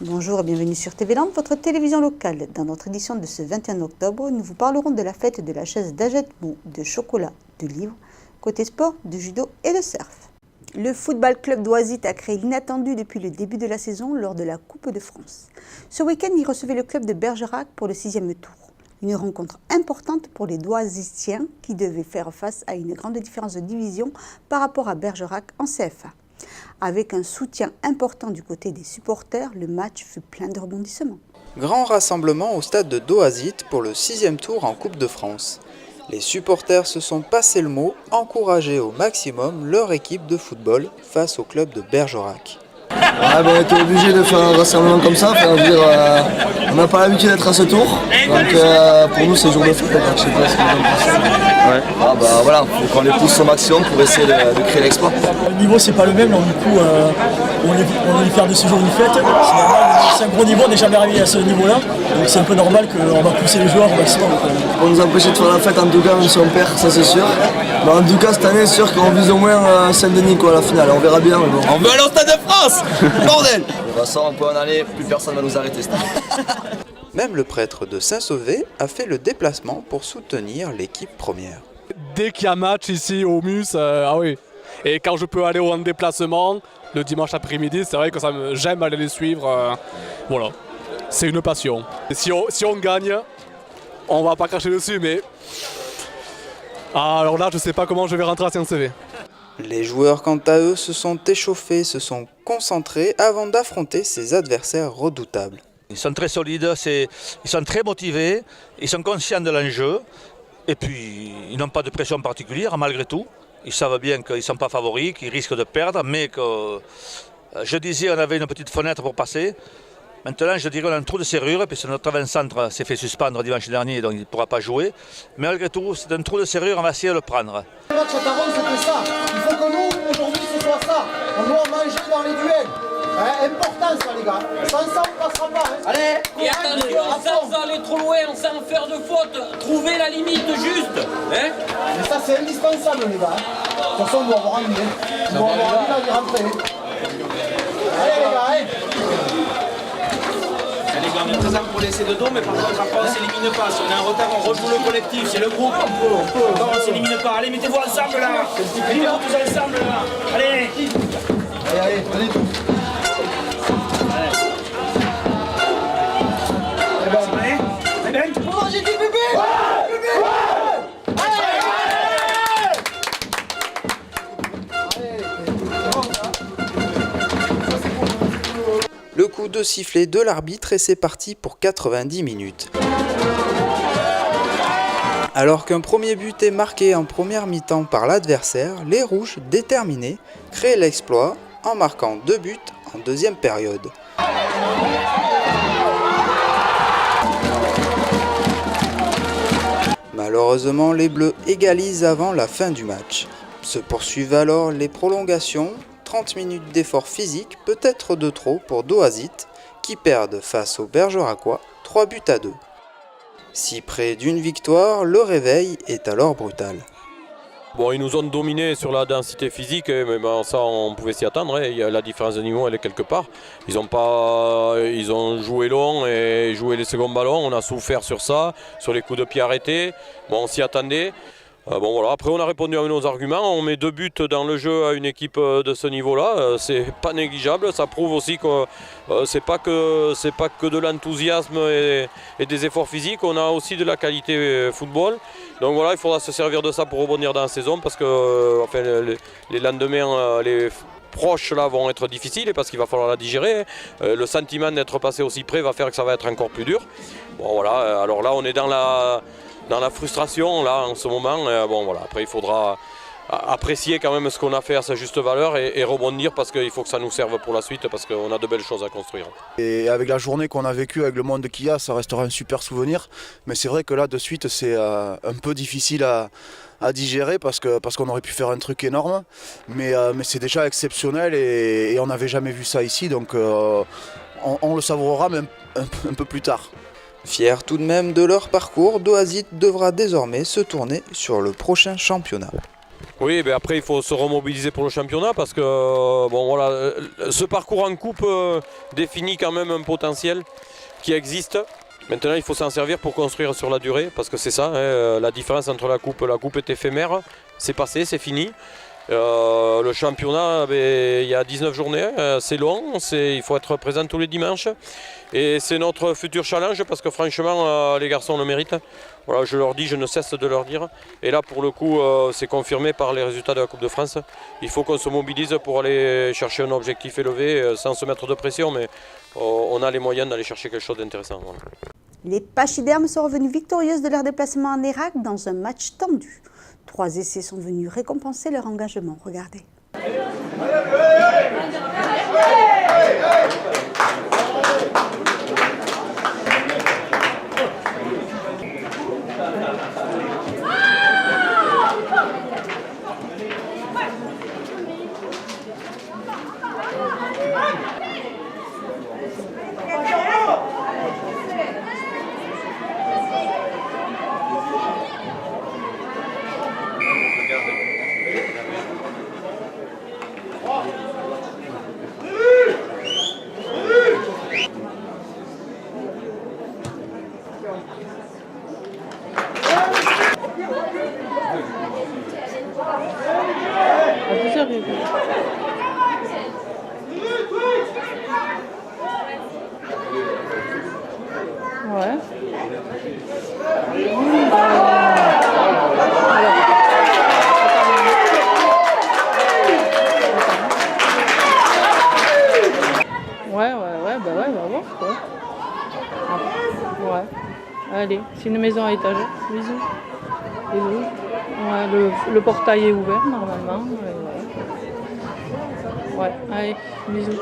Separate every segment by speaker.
Speaker 1: Bonjour et bienvenue sur TV Land, votre télévision locale. Dans notre édition de ce 21 octobre, nous vous parlerons de la fête de la chaise d'Ajetmou, de chocolat, de livres, côté sport, de judo et de surf. Le football club d'Oisite a créé l'inattendu depuis le début de la saison lors de la Coupe de France. Ce week-end, il recevait le club de Bergerac pour le 6e tour. Une rencontre importante pour les Doisitiens qui devaient faire face à une grande différence de division par rapport à Bergerac en CFA. Avec un soutien important du côté des supporters, le match fut plein de rebondissements.
Speaker 2: Grand rassemblement au stade de Doisite pour le 6e tour en Coupe de France. Les supporters se sont passé le mot, encouragé au maximum leur équipe de football face au club de Bergerac.
Speaker 3: On était obligé de faire un rassemblement comme ça, on n'a pas l'habitude d'être à ce tour, donc pour nous c'est jour de fête, je sais pas ce qu'ils ont pensé. Voilà, faut qu'on les pousse au maximum pour essayer de créer l'exploit.
Speaker 4: Le niveau c'est pas le même, donc du coup on va faire de ce jour une fête, c'est un gros niveau, on n'est jamais arrivé à ce niveau-là, donc c'est un peu normal qu'on va pousser les joueurs au maximum.
Speaker 3: Pour nous empêcher de faire la fête en tout cas, même si on perd, ça c'est sûr. Mais en tout cas cette année c'est sûr qu'on vise au moins Saint-Denis à la finale, on verra bien. Mais bon.
Speaker 5: On veut aller au Stade de France. Bordel!
Speaker 3: De toute façon, on peut en aller, plus personne ne va nous arrêter.
Speaker 2: Même le prêtre de Saint-Sauvé a fait le déplacement pour soutenir l'équipe première.
Speaker 6: Dès qu'il y a match ici au MUS, ah oui. Et quand je peux aller en déplacement, le dimanche après-midi, c'est vrai que j'aime aller les suivre. Voilà, c'est une passion. Et si on gagne, on va pas cracher dessus, mais... alors là, je sais pas comment je vais rentrer à Saint-Sauvé.
Speaker 2: Les joueurs, quant à eux, se sont échauffés, se sont concentrés avant d'affronter ces adversaires redoutables.
Speaker 7: Ils sont très solides, ils sont très motivés, ils sont conscients de l'enjeu et puis ils n'ont pas de pression particulière malgré tout. Ils savent bien qu'ils ne sont pas favoris, qu'ils risquent de perdre, mais que je disais on avait une petite fenêtre pour passer. Maintenant, je dirais qu'on a un trou de serrure, puisque notre avant-centre s'est fait suspendre dimanche dernier, donc il ne pourra pas jouer. Mais malgré tout, c'est un trou de serrure, on va essayer de le prendre.
Speaker 8: Le match à Taron, c'était ça. Il faut que nous, aujourd'hui, ce soit ça. On doit manger dans les duels. Important ça, les gars. Sans ça, on ne passera pas.
Speaker 9: Allez, et attention, sans aller trop loin, sans faire de faute, trouver la limite juste.
Speaker 8: Mais ça, c'est indispensable, les gars. De toute façon, on doit avoir envie. On doit avoir envie d'y rentrer. Allez, les gars, allez.
Speaker 9: Les gars, on est présent pour laisser de dos, mais par contre, après, on ne s'élimine pas. Si on a un retard, on rejoue le collectif, c'est le groupe. On ne s'élimine pas. Allez, mettez-vous ensemble là. Mettez-vous tous ensemble là. Allez.
Speaker 8: Allez, allez.
Speaker 2: Le coup de sifflet de l'arbitre et c'est parti pour 90 minutes. Alors qu'un premier but est marqué en première mi-temps par l'adversaire, les Rouges, déterminés, créent l'exploit en marquant 2 buts en deuxième période. Malheureusement, les Bleus égalisent avant la fin du match. Se poursuivent alors les prolongations. 30 minutes d'effort physique, peut-être de trop pour Doisite, qui perdent face aux Bergeracois 3 buts à 2. Si près d'une victoire, le réveil est alors brutal.
Speaker 10: Bon, ils nous ont dominés sur la densité physique, mais bon, ça on pouvait s'y attendre. La différence de niveau elle est quelque part. Ils ont joué long et joué les seconds ballons. On a souffert sur ça, sur les coups de pied arrêtés. Bon, on s'y attendait. Bon voilà, après on a répondu à nos arguments, on met 2 buts dans le jeu à une équipe de ce niveau-là, c'est pas négligeable, ça prouve aussi que c'est pas que de l'enthousiasme et des efforts physiques, on a aussi de la qualité football. Donc voilà, il faudra se servir de ça pour rebondir dans la saison parce que les lendemains, les proches là vont être difficiles parce qu'il va falloir la digérer. Le sentiment d'être passé aussi près va faire que ça va être encore plus dur. Bon voilà, alors là on est dans la frustration là en ce moment, bon voilà, après il faudra apprécier quand même ce qu'on a fait à sa juste valeur et rebondir parce qu'il faut que ça nous serve pour la suite parce qu'on a de belles choses à construire.
Speaker 11: Et avec la journée qu'on a vécue, avec le monde qu'il y a, ça restera un super souvenir, mais c'est vrai que là de suite c'est un peu difficile à digérer parce qu'on aurait pu faire un truc énorme, mais c'est déjà exceptionnel et on n'avait jamais vu ça ici, donc on le savourera même un peu plus tard.
Speaker 2: Fiers tout de même de leur parcours, Doisite devra désormais se tourner sur le prochain championnat.
Speaker 10: Oui, ben après il faut se remobiliser pour le championnat parce que bon, voilà, ce parcours en coupe définit quand même un potentiel qui existe. Maintenant il faut s'en servir pour construire sur la durée parce que c'est ça, hein, la différence entre la coupe est éphémère, c'est passé, c'est fini. Le championnat, il y a 19 journées, c'est long, il faut être présent tous les dimanches. Et c'est notre futur challenge parce que franchement, les garçons le méritent. Voilà, je leur dis, je ne cesse de leur dire. Et là, pour le coup, c'est confirmé par les résultats de la Coupe de France. Il faut qu'on se mobilise pour aller chercher un objectif élevé sans se mettre de pression, mais on a les moyens d'aller chercher quelque chose d'intéressant. Voilà.
Speaker 1: Les pachydermes sont revenus victorieuses de leur déplacement en Irak dans un match tendu. 3 essais sont venus récompenser leur engagement. Regardez.
Speaker 12: Ouais. Bah ouais, bah voir quoi. Ouais. Allez, c'est une maison à étage. Bisous. Bisous. Ouais, le portail est ouvert normalement. Ouais, allez, bisous.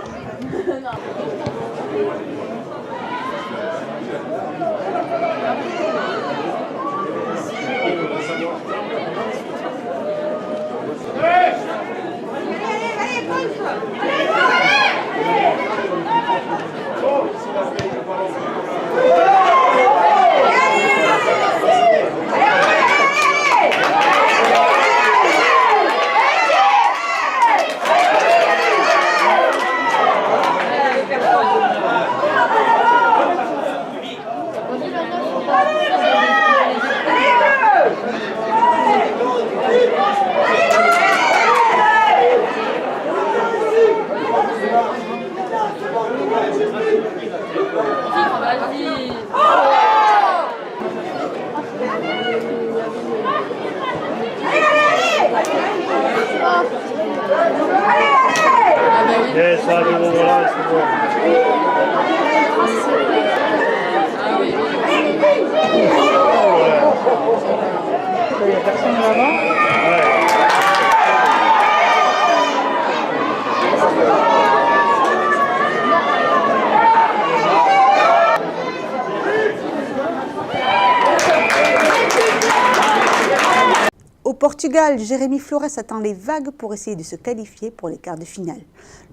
Speaker 1: Au Portugal, Jérémy Flores attend les vagues pour essayer de se qualifier pour les quarts de finale.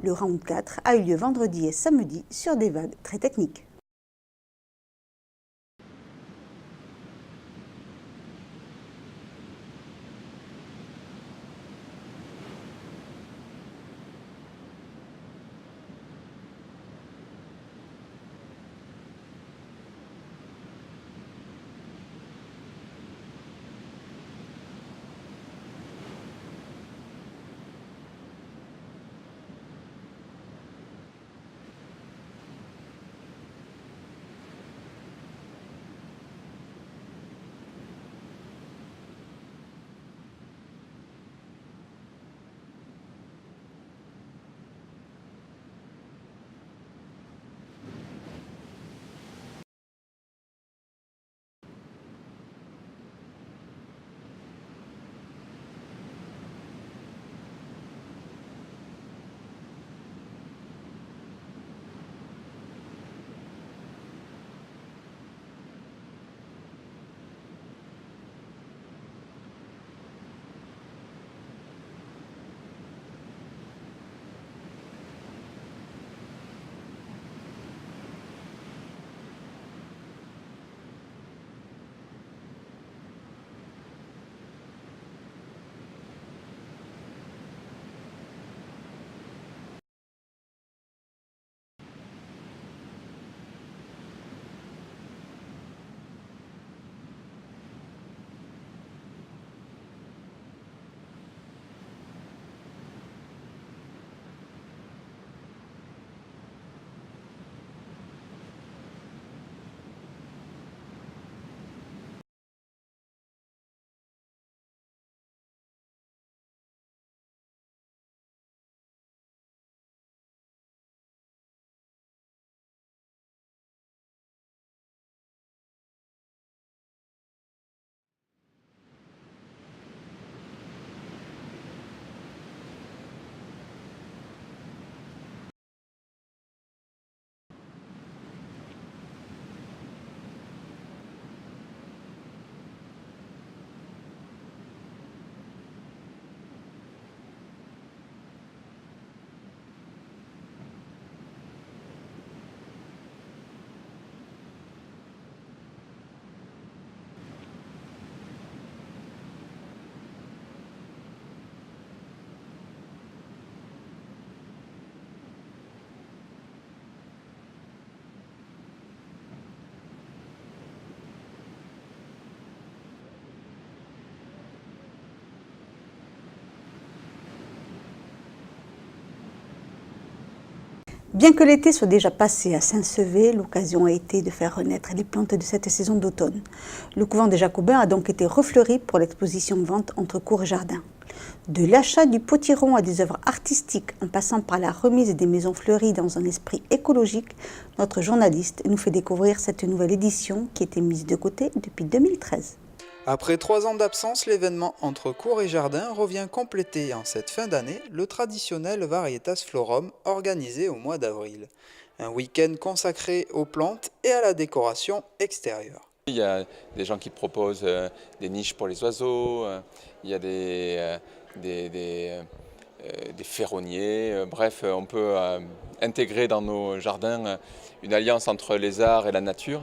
Speaker 1: Le round 4 a eu lieu vendredi et samedi sur des vagues très techniques. Bien que l'été soit déjà passé à Saint-Sevé, l'occasion a été de faire renaître les plantes de cette saison d'automne. Le couvent des Jacobins a donc été refleuri pour l'exposition-vente entre cours et jardin. De l'achat du potiron à des œuvres artistiques en passant par la remise des maisons fleuries dans un esprit écologique, notre journaliste nous fait découvrir cette nouvelle édition qui était mise de côté depuis 2013.
Speaker 2: Après 3 ans d'absence, l'événement entre cours et jardin revient compléter en cette fin d'année le traditionnel Varietas Florum organisé au mois d'avril. Un week-end consacré aux plantes et à la décoration extérieure.
Speaker 13: Il y a des gens qui proposent des niches pour les oiseaux, il y a des ferronniers, bref, on peut intégrer dans nos jardins une alliance entre les arts et la nature.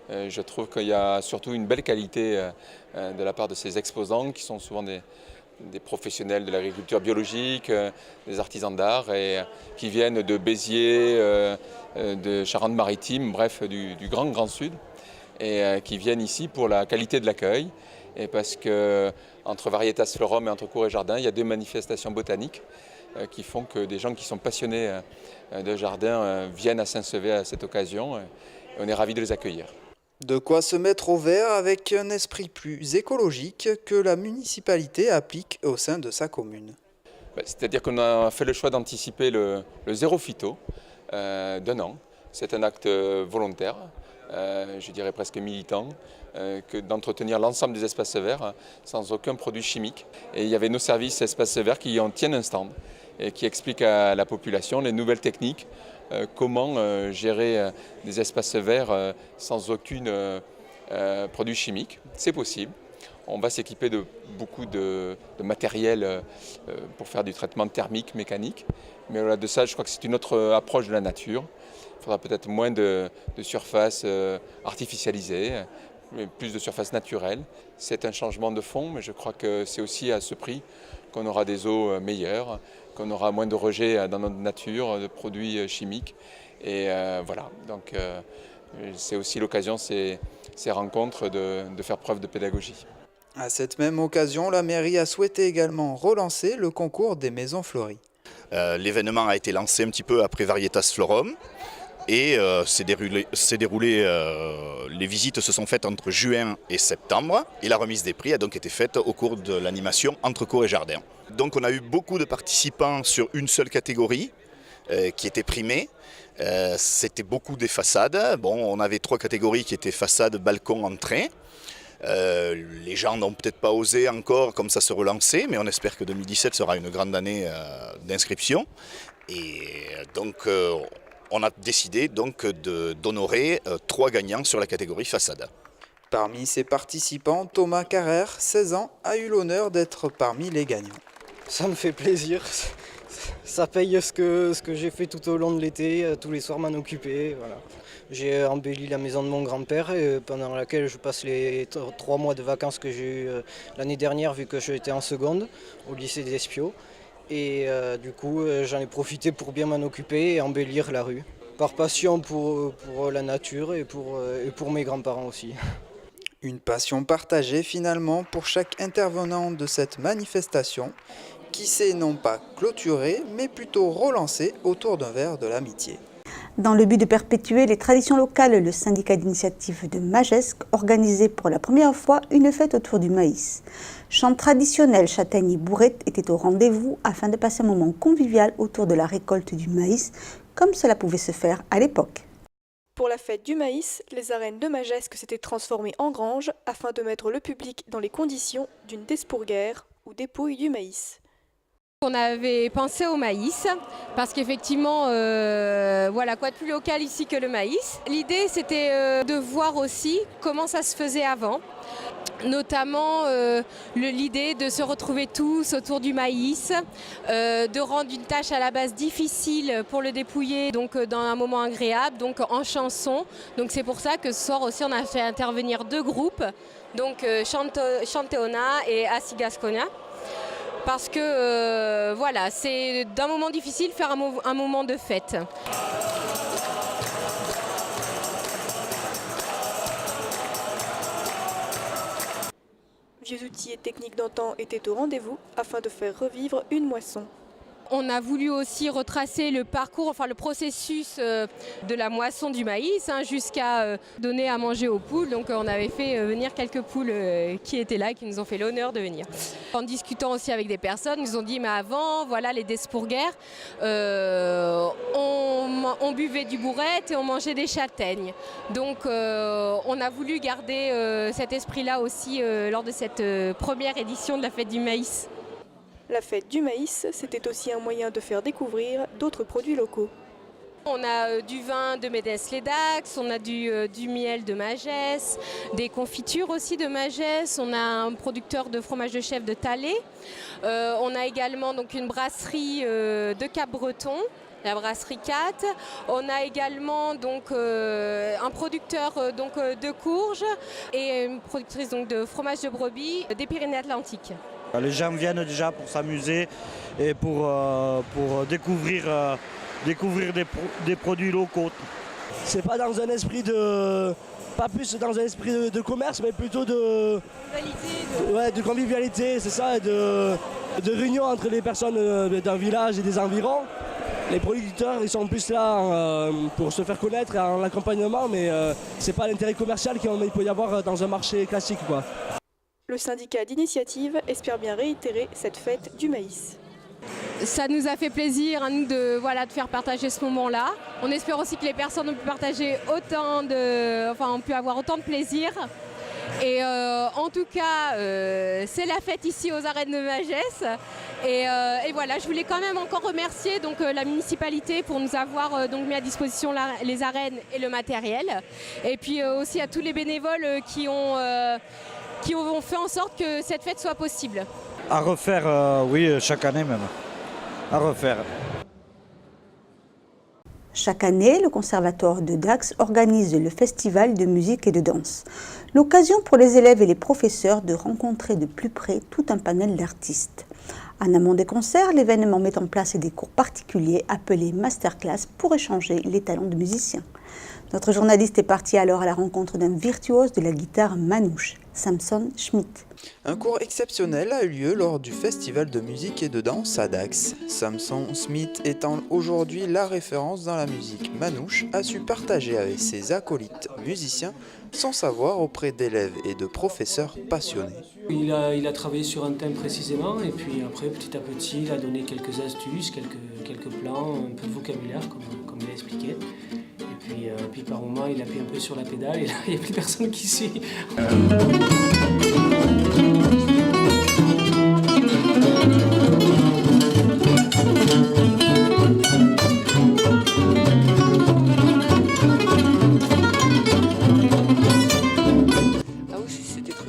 Speaker 13: Je trouve qu'il y a surtout une belle qualité de la part de ces exposants qui sont souvent des professionnels de l'agriculture biologique, des artisans d'art et qui viennent de Béziers, de Charente-Maritime, bref du grand sud et qui viennent ici pour la qualité de l'accueil et parce que entre Varietas Florum et entre cours et jardin, il y a 2 manifestations botaniques qui font que des gens qui sont passionnés de jardin viennent à Saint-Sevé à cette occasion et on est ravis de les accueillir.
Speaker 2: De quoi se mettre au vert avec un esprit plus écologique que la municipalité applique au sein de sa commune.
Speaker 13: C'est-à-dire qu'on a fait le choix d'anticiper le zéro phyto d'un an. C'est un acte volontaire, je dirais presque militant, que d'entretenir l'ensemble des espaces verts sans aucun produit chimique. Et il y avait nos services espaces verts qui en tiennent un stand et qui expliquent à la population les nouvelles techniques, comment gérer des espaces verts sans aucun produit chimique. C'est possible. On va s'équiper de beaucoup de matériel pour faire du traitement thermique, mécanique. Mais au-delà de ça, je crois que c'est une autre approche de la nature. Il faudra peut-être moins de surfaces artificialisées, mais plus de surfaces naturelles. C'est un changement de fond, mais je crois que c'est aussi à ce prix qu'on aura des eaux meilleures, qu'on aura moins de rejets dans notre nature, de produits chimiques. Et voilà, donc c'est aussi l'occasion, ces rencontres, de faire preuve de pédagogie.
Speaker 2: À cette même occasion, la mairie a souhaité également relancer le concours des maisons fleuries.
Speaker 14: L'événement a été lancé un petit peu après Varietas Florum et les visites se sont faites entre juin et septembre et la remise des prix a donc été faite au cours de l'animation entre cours et jardin. Donc on a eu beaucoup de participants sur une seule catégorie qui était primée. C'était beaucoup des façades. Bon, on avait 3 catégories qui étaient façade, balcon, entrée. Les gens n'ont peut-être pas osé encore comme ça se relancer, mais on espère que 2017 sera une grande année d'inscription. Et donc on a décidé donc d'honorer 3 gagnants sur la catégorie façade.
Speaker 2: Parmi ces participants, Thomas Carrère, 16 ans, a eu l'honneur d'être parmi les gagnants.
Speaker 15: Ça me fait plaisir, ça paye ce que j'ai fait tout au long de l'été, tous les soirs m'en occuper. Voilà. J'ai embelli la maison de mon grand-père pendant laquelle je passe les 3 mois de vacances que j'ai eu l'année dernière vu que j'étais en seconde au lycée d'Espio. Et du coup j'en ai profité pour bien m'en occuper et embellir la rue. Par passion pour la nature et pour mes grands-parents aussi.
Speaker 2: Une passion partagée finalement pour chaque intervenant de cette manifestation qui s'est non pas clôturée mais plutôt relancée autour d'un verre de l'amitié.
Speaker 1: Dans le but de perpétuer les traditions locales, le syndicat d'initiative de Magesque organisait pour la première fois une fête autour du maïs. Chants traditionnels, châtaignes et bourrettes étaient au rendez-vous afin de passer un moment convivial autour de la récolte du maïs, comme cela pouvait se faire à l'époque.
Speaker 16: Pour la fête du maïs, les arènes de Magesque s'étaient transformées en granges afin de mettre le public dans les conditions d'une despourguère ou dépouille du maïs.
Speaker 17: On avait pensé au maïs parce qu'effectivement, voilà, quoi de plus local ici que le maïs. L'idée c'était de voir aussi comment ça se faisait avant, notamment l'idée de se retrouver tous autour du maïs, de rendre une tâche à la base difficile pour le dépouiller, donc dans un moment agréable, donc en chanson. Donc c'est pour ça que ce soir aussi on a fait intervenir 2 groupes, donc Chanteona et Asigasconia. Parce que voilà, c'est d'un moment difficile faire un moment de fête.
Speaker 16: Vieux outils et techniques d'antan étaient au rendez-vous afin de faire revivre une moisson.
Speaker 17: On a voulu aussi retracer le parcours, enfin le processus de la moisson du maïs jusqu'à donner à manger aux poules. Donc on avait fait venir quelques poules qui étaient là et qui nous ont fait l'honneur de venir. En discutant aussi avec des personnes, ils nous ont dit mais avant, voilà les Despourguères, on buvait du bourrette et on mangeait des châtaignes. Donc on a voulu garder cet esprit-là aussi lors de cette première édition de la fête du maïs.
Speaker 16: La fête du maïs, c'était aussi un moyen de faire découvrir d'autres produits locaux.
Speaker 17: On a du vin de Médès-les-Dax, on a du miel de Magès, des confitures aussi de Magès, on a un producteur de fromage de chèvre de Thalès. On a également donc, une brasserie de Cap-Breton, la brasserie 4. On a également donc, un producteur de courges et une productrice donc, de fromage de brebis des Pyrénées-Atlantiques.
Speaker 18: Les gens viennent déjà pour s'amuser et pour découvrir des produits locaux.
Speaker 3: C'est pas dans un esprit de... Pas plus dans un esprit de commerce, mais plutôt de convivialité, c'est ça, et de réunion entre les personnes d'un village et des environs. Les producteurs, ils sont plus là pour se faire connaître en accompagnement, mais c'est pas l'intérêt commercial qu'il peut y avoir dans un marché classique, quoi.
Speaker 16: Le syndicat d'initiative espère bien réitérer cette fête du maïs.
Speaker 17: Ça nous a fait plaisir à nous de faire partager ce moment-là. On espère aussi que les personnes ont pu partager ont pu avoir autant de plaisir. Et en tout cas, c'est la fête ici aux arènes de Magès. Et voilà, je voulais quand même encore remercier la municipalité pour nous avoir mis à disposition les arènes et le matériel. Et puis aussi à tous les bénévoles qui ont fait en sorte que cette fête soit possible.
Speaker 18: À refaire, oui, chaque année même. À refaire.
Speaker 1: Chaque année, le Conservatoire de Dax organise le festival de musique et de danse. L'occasion pour les élèves et les professeurs de rencontrer de plus près tout un panel d'artistes. En amont des concerts, l'événement met en place des cours particuliers appelés masterclass pour échanger les talents de musiciens. Notre journaliste est parti alors à la rencontre d'un virtuose de la guitare manouche, Samson Schmidt.
Speaker 2: Un cours exceptionnel a eu lieu lors du festival de musique et de danse à Dax. Samson Schmidt étant aujourd'hui la référence dans la musique manouche, a su partager avec ses acolytes musiciens son savoir auprès d'élèves et de professeurs passionnés.
Speaker 19: Il a travaillé sur un thème précisément et puis après petit à petit il a donné quelques astuces, quelques plans, un peu de vocabulaire comme il a expliqué. Et puis par moment il appuie un peu sur la pédale et là il n'y a plus personne qui suit.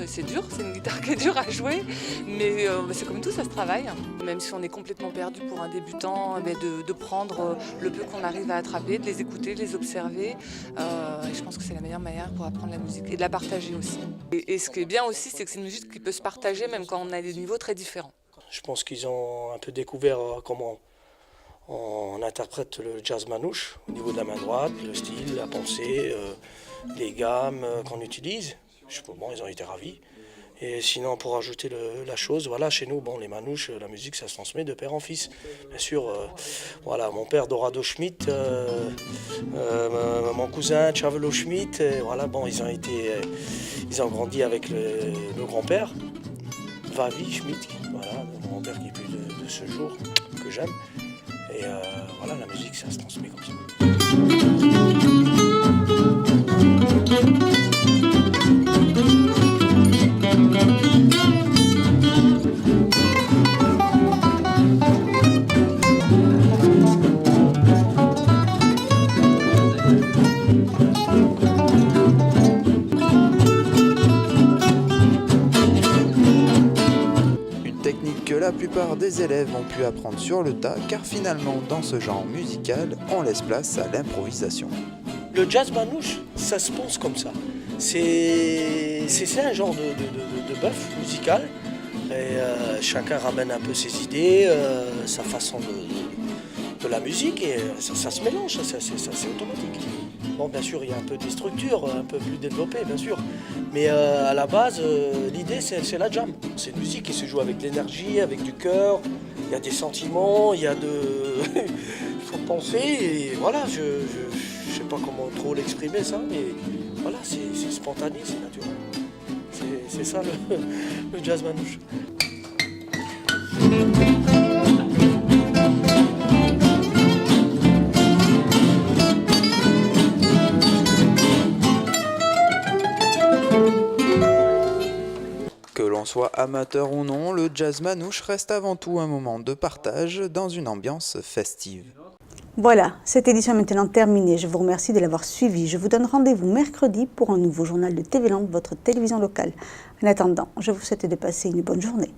Speaker 20: C'est dur, c'est une guitare qui est dure à jouer, mais c'est comme tout, ça se travaille. Même si on est complètement perdu pour un débutant, de prendre le peu qu'on arrive à attraper, de les écouter, de les observer. Et je pense que c'est la meilleure manière pour apprendre la musique et de la partager aussi. Et ce qui est bien aussi, c'est que c'est une musique qui peut se partager même quand on a des niveaux très différents.
Speaker 19: Je pense qu'ils ont un peu découvert comment on interprète le jazz manouche au niveau de la main droite, le style, la pensée, les gammes qu'on utilise. Bon, ils ont été ravis. Et sinon, pour ajouter la chose, voilà, chez nous, bon, les manouches, la musique, ça se transmet de père en fils. Bien sûr, voilà, mon père Dorado Schmidt, mon cousin Chavelo Schmidt, voilà, bon, ils ont grandi avec le grand-père, Vavi Schmidt, voilà, mon grand-père qui est plus de ce jour, que j'aime. Et voilà, la musique, ça se transmet comme ça.
Speaker 2: Une technique que la plupart des élèves ont pu apprendre sur le tas, car finalement, dans ce genre musical, on laisse place à l'improvisation.
Speaker 19: Le jazz manouche, ça se pense comme ça. C'est un genre de bœuf musical. Et, chacun ramène un peu ses idées, sa façon de la musique, et ça se mélange, c'est automatique. Bon, bien sûr, il y a un peu des structures, un peu plus développées, bien sûr. Mais à la base, l'idée, c'est la jam. C'est une musique qui se joue avec l'énergie, avec du cœur, y a des sentiments, il y a de... il faut penser, et voilà, je sais pas comment trop l'exprimer ça, mais voilà, c'est spontané, c'est naturel. C'est ça le jazz manouche.
Speaker 2: Que l'on soit amateur ou non, le jazz manouche reste avant tout un moment de partage dans une ambiance festive.
Speaker 1: Voilà, cette édition est maintenant terminée. Je vous remercie de l'avoir suivi. Je vous donne rendez-vous mercredi pour un nouveau journal de TV Land, votre télévision locale. En attendant, je vous souhaite de passer une bonne journée.